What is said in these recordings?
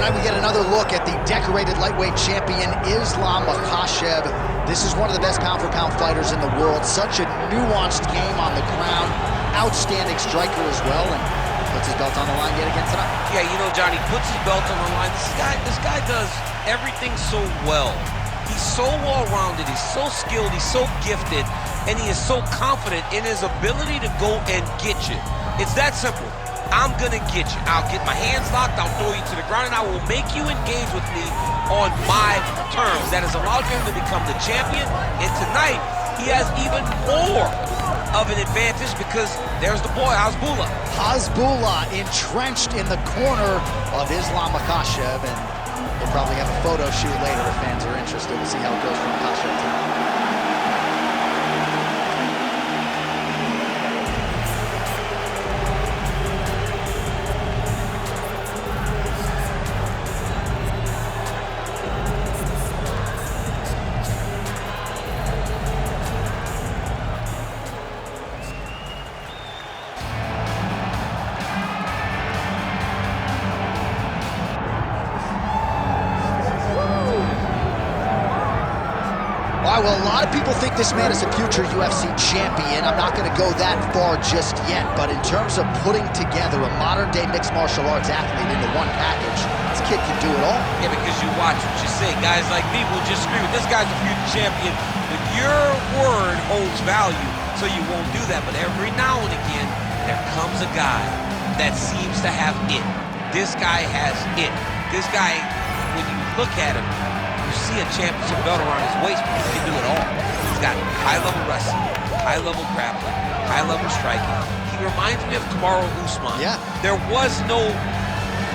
Tonight we get another look at the decorated lightweight champion, Islam Makhachev. This is one of the best pound-for-pound fighters in the world. Such a nuanced game on the ground. Outstanding striker as well, and puts his belt on the line yet again tonight. Yeah, you know, Johnny, puts his belt on the line. This guy does everything so well. He's so well-rounded, he's so skilled, he's so gifted, and he is so confident in his ability to go and get you. It's that simple. I'm gonna get you. I'll get my hands locked, I'll throw you to the ground, and I will make you engage with me on my terms. That has allowed him to become the champion, and tonight, he has even more of an advantage because there's the boy, Hasbullah. Hasbullah entrenched in the corner of Islam Makhachev, and we'll probably have a photo shoot later if fans are interested. We'll see how it goes for Makhachev tonight. Well, a lot of people think this man is a future UFC champion. I'm not going to go that far just yet, but in terms of putting together a modern-day mixed martial arts athlete into one package, this kid can do it all. Yeah, because you watch what you say. Guys like me will just scream, this guy's a future champion, but your word holds value, so you won't do that. But every now and again, there comes a guy that seems to have it. This guy has it. This guy, when you look at him, you see a championship belt around his waist, but he can do it all. He's got high-level wrestling, high-level grappling, high-level striking. He reminds me of Kamaru Usman. Yeah. There was no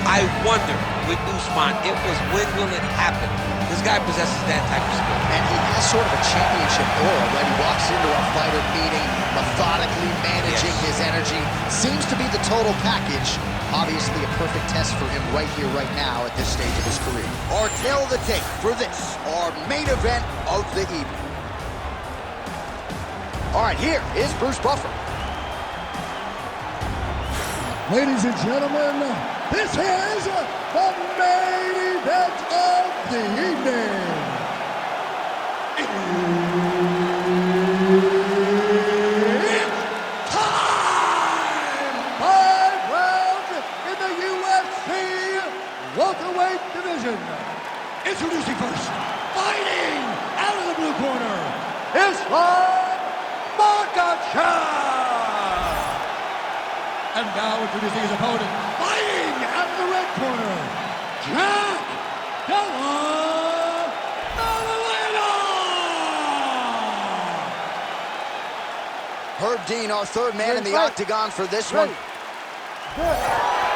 I wonder with Usman. It was when will it happen? This guy possesses that type of skill. And he has sort of a championship aura when he walks into a fighter meeting, methodically managing his energy. Seems to be the total package. Obviously a perfect test for him right here, right now, at this stage of his career. Our tail of the tape for this, our main event of the evening. All right, here is Bruce Buffer. Ladies and gentlemen, this is the main event of the evening. It's time! 5 rounds in the UFC Welterweight division. Introducing first, fighting out of the blue corner, Islam Makhachev. And now introducing his opponent, fighting out of the red corner, Della Maddalena. Herb Dean, our third man in the octagon for this one. All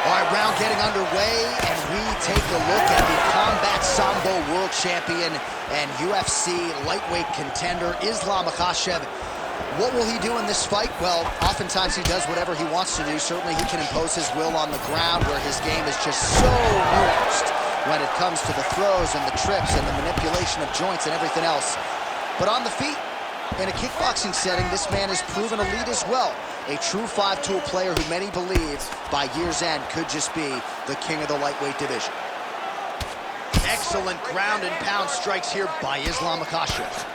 right, round getting underway, and we take a look at the Combat Sambo World Champion and UFC lightweight contender, Islam Makhachev. What will he do in this fight? Well, oftentimes he does whatever he wants to do. Certainly he can impose his will on the ground, where his game is just so nuanced when it comes to the throws and the trips and the manipulation of joints and everything else. But on the feet, in a kickboxing setting, this man has proven a lead as well. A true five-tool player who many believe by year's end could just be the king of the lightweight division. Excellent ground and pound strikes here by Islam Makhachev.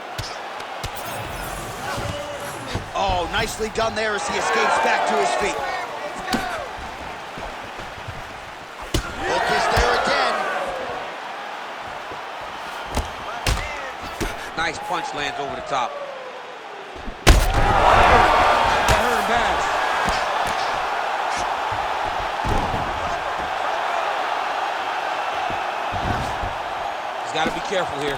Oh, nicely done there as he escapes back to his feet. Hook is there again. Nice punch lands over the top. That hurt him bad. He's got to be careful here.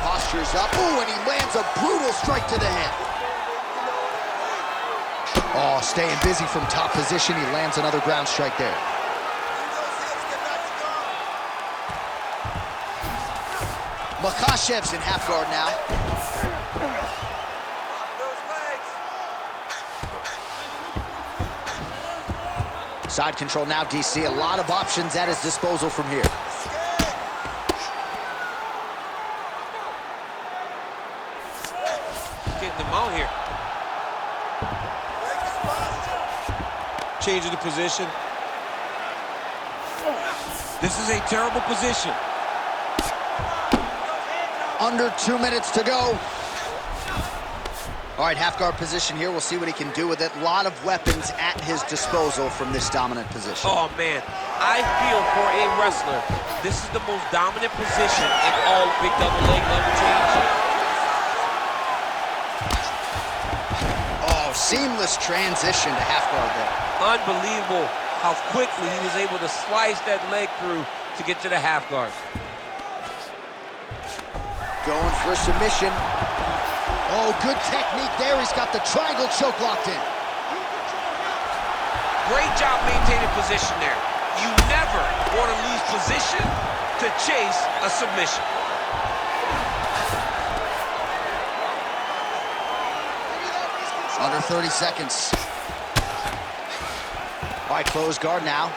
Posture's up. Ooh, and he lands a brutal strike to the head. Oh, staying busy from top position. He lands another ground strike there. Makhachev's in half guard now. Side control now, DC. A lot of options at his disposal from here. Getting them out here. Changing the position. This is a terrible position. Under 2 minutes to go. All right, half guard position here. We'll see what he can do with it. A lot of weapons at his disposal from this dominant position. Oh, man. I feel for a wrestler, this is the most dominant position in all big double leg level change. Oh, seamless transition to half guard there. Unbelievable how quickly he was able to slice that leg through to get to the half guard. Going for a submission. Oh, good technique there. He's got the triangle choke locked in. Great job maintaining position there. You never want to lose position to chase a submission. Under 30 seconds. All right, closed guard now.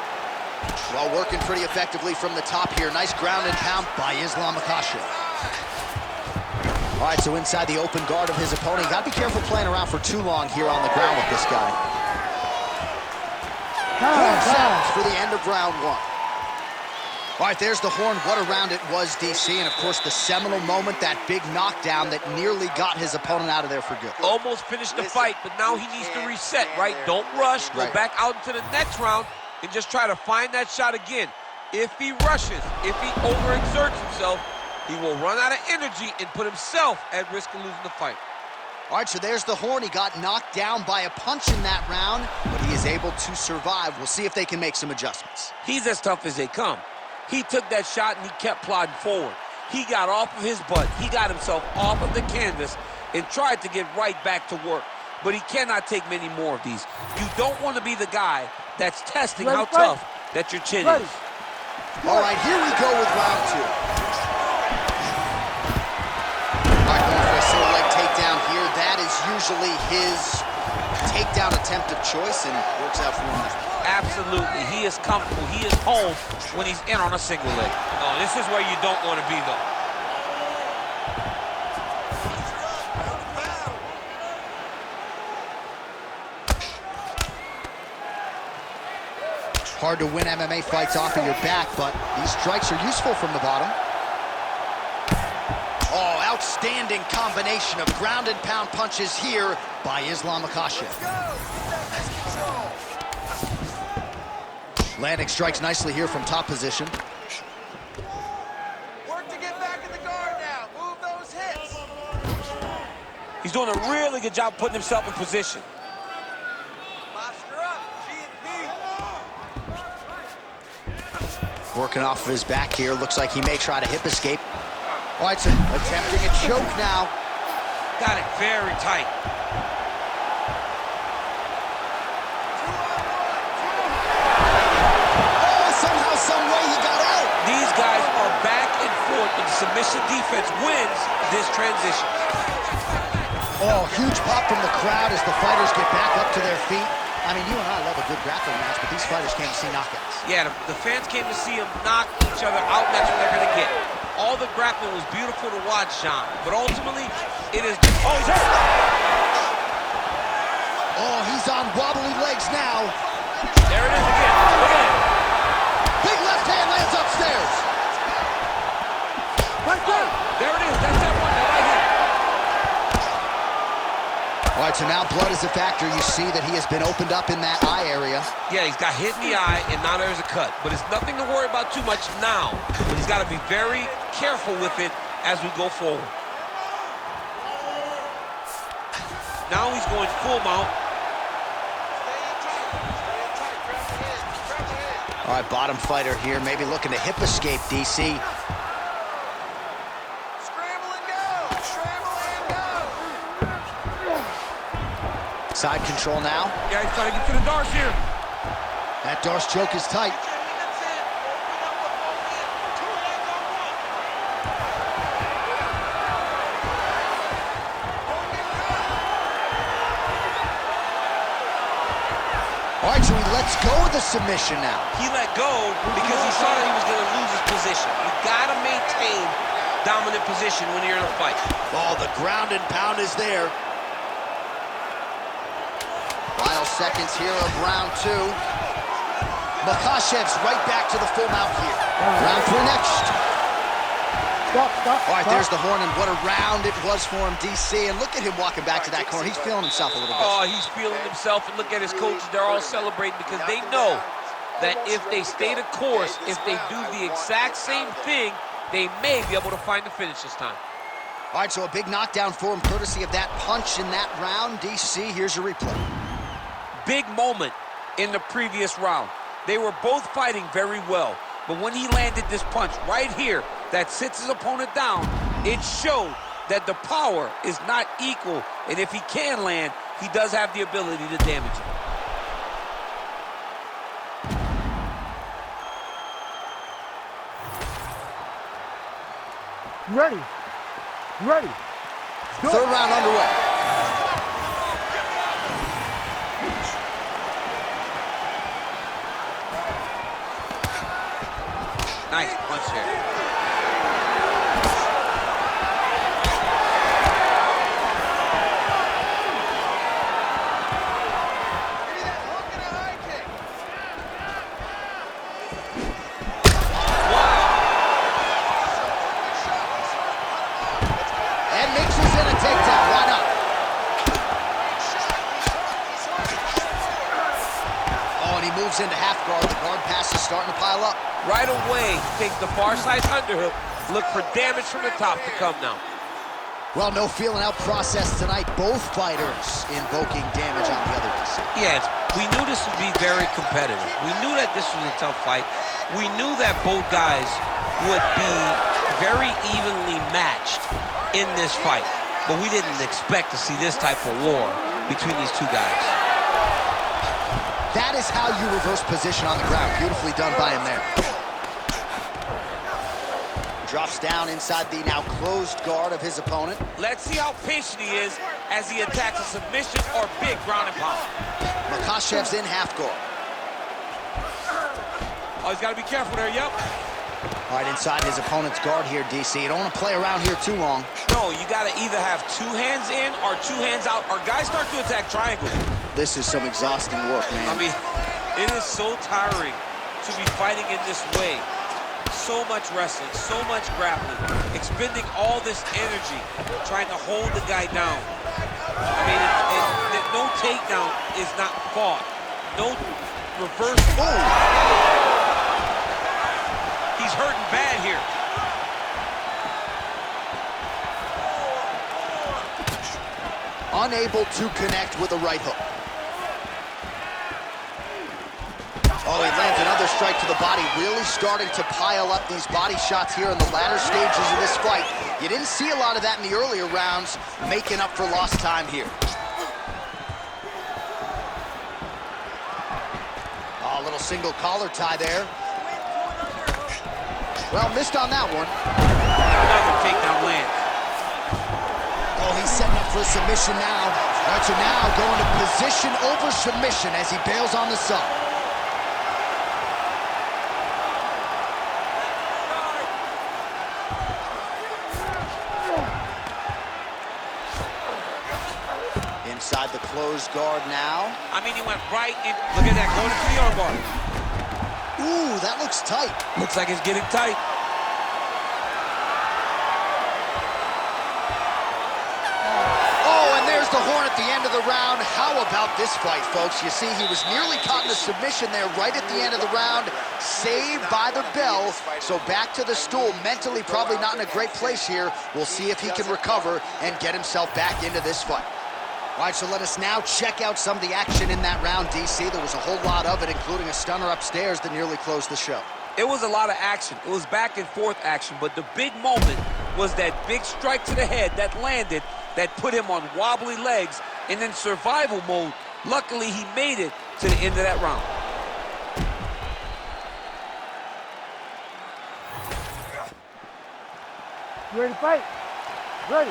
Well, working pretty effectively from the top here. Nice ground and pound by Makhachev. All right, so inside the open guard of his opponent. You got to be careful playing around for too long here on the ground with this guy. 4 seconds for the end of round 1. All right, there's the horn. What a round it was, DC. And, of course, the seminal moment, that big knockdown that nearly got his opponent out of there for good. Almost finished the fight, but now he needs to reset, right? Don't rush. Go back out into the next round and just try to find that shot again. If he rushes, if he overexerts himself, he will run out of energy and put himself at risk of losing the fight. All right, so there's the horn. He got knocked down by a punch in that round, but he is able to survive. We'll see if they can make some adjustments. He's as tough as they come. He took that shot and he kept plodding forward. He got off of his butt. He got himself off of the canvas and tried to get right back to work. But he cannot take many more of these. You don't want to be the guy that's testing how tough that your chin is. All right, here we go with round 2. All right, going for a single leg takedown here. That is usually his takedown attempt of choice, and works out for him now. Absolutely. He is comfortable. He is home when he's in on a single leg. Oh, this is where you don't want to be, though. Hard to win MMA fights off of your back, but these strikes are useful from the bottom. Oh, outstanding combination of ground and pound punches here by Makhachev. Landing strikes nicely here from top position. Work to get back in the guard now. Move those hips. He's doing a really good job putting himself in position. Posture up, G&P. Working off of his back here. Looks like he may try to hip escape. All right, so attempting a choke now. Got it very tight. These guys are back and forth, and submission defense wins this transition. Oh, huge pop from the crowd as the fighters get back up to their feet. I mean, you and I love a good grappling match, but these fighters came to see knockouts. Yeah, the fans came to see them knock each other out, and that's what they're going to get. All the grappling was beautiful to watch, John, but ultimately, it is... Oh, he's hurt! Oh, he's on wobbly legs now. There it is again. Look at it. Big left hand lands upstairs. Right there. There it is. That's that one. That right here. All right, so now blood is a factor. You see that he has been opened up in that eye area. Yeah, he's got hit in the eye, and now there's a cut. But it's nothing to worry about too much now. But he's got to be very careful with it as we go forward. Now he's going full mount. All right, bottom fighter here, maybe looking to hip escape, DC. Scramble and go. Scramble and go. Side control now. Yeah, he's trying to get to the Darce here. That Darce choke is tight. All right, so he lets go of the submission now. He let go because he saw that he was going to lose his position. You got to maintain dominant position when you're in a fight. Oh, the ground and pound is there. Final seconds here of round 2. Makhachev's right back to the full mount here. Round 3 next. Stop. All right, there's the horn, and what a round it was for him, DC. And look at him walking back to that corner. He's feeling himself a little bit. Oh, he's feeling himself, and look at his coaches. They're all celebrating because they know that if they stay the course, if they do the exact same thing, they may be able to find the finish this time. All right, so a big knockdown for him, courtesy of that punch in that round. DC, here's your replay. Big moment in the previous round. They were both fighting very well, but when he landed this punch right here that sits his opponent down, it showed that the power is not equal, and if he can land, he does have the ability to damage him. Ready. Go. 3rd round underway. Nice punch there. And mixes in a takedown. Why not? Oh, and he moves into half guard. The guard pass is starting to pile up. Right away, takes the far side underhook. Look for damage from the top to come now. Well, no feeling out process tonight. Both fighters invoking damage on the other side. Yes, we knew this would be very competitive. We knew that this was a tough fight. We knew that both guys would be very evenly matched in this fight. But we didn't expect to see this type of war between these two guys. That is how you reverse position on the ground. Beautifully done by him there. Drops down inside the now closed guard of his opponent. Let's see how patient he is as he attacks a submission or big ground and pound. Makhachev's in half guard. Oh, he's got to be careful there, yep. All right, inside his opponent's guard here, DC. You don't want to play around here too long. No, you got to either have 2 hands in or 2 hands out, or guys start to attack triangles. This is some exhausting work, man. I mean, it is so tiring to be fighting in this way. So much wrestling, so much grappling, expending all this energy, trying to hold the guy down. I mean, no takedown is not fought. No reverse. Oh! He's hurting bad here. Unable to connect with a right hook. Oh, he lands another strike to the body, really starting to pile up these body shots here in the latter stages of this fight. You didn't see a lot of that in the earlier rounds, making up for lost time here. Oh, a little single collar tie there. Well, missed on that one. Another takedown lands. Oh, he's setting up for a submission now. All right, so now going to position over submission as he bails on the sub. Inside the closed guard now. I mean, he went right in. Look at that, going into the armbar. Ooh, that looks tight. Looks like it's getting tight. Oh, and there's the horn at the end of the round. How about this fight, folks? You see, he was nearly caught in a submission there right at the end of the round. Saved by the bell. So back to the stool. Mentally probably not in a great place here. We'll see if he can recover and get himself back into this fight. All right, so let us now check out some of the action in that round, DC. There was a whole lot of it, including a stunner upstairs that nearly closed the show. It was a lot of action. It was back and forth action, but the big moment was that big strike to the head that landed, that put him on wobbly legs, and in survival mode. Luckily, he made it to the end of that round. You ready to fight? Ready.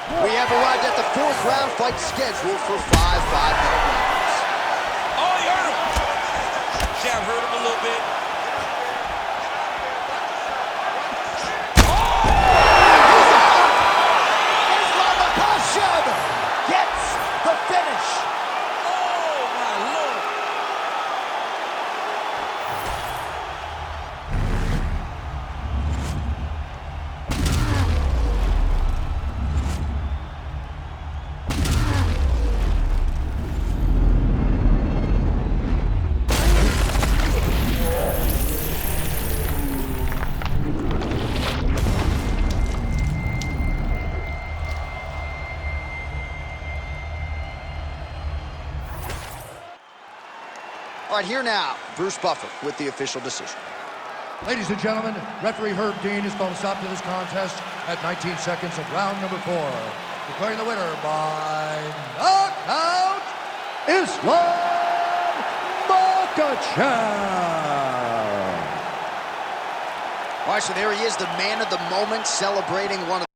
We have arrived at the 4th round fight scheduled for 5 5-minute rounds. Oh, he hurt him. Jab hurt him a little bit. Islam Makhachev gets the finish. Oh, my Lord. Right here now, Bruce Buffer with the official decision. Ladies and gentlemen, referee Herb Dean has called a stop to this contest at 19 seconds of round number 4. Declaring the winner by knockout, Islam Makhachev. All right, so there he is, the man of the moment, celebrating one of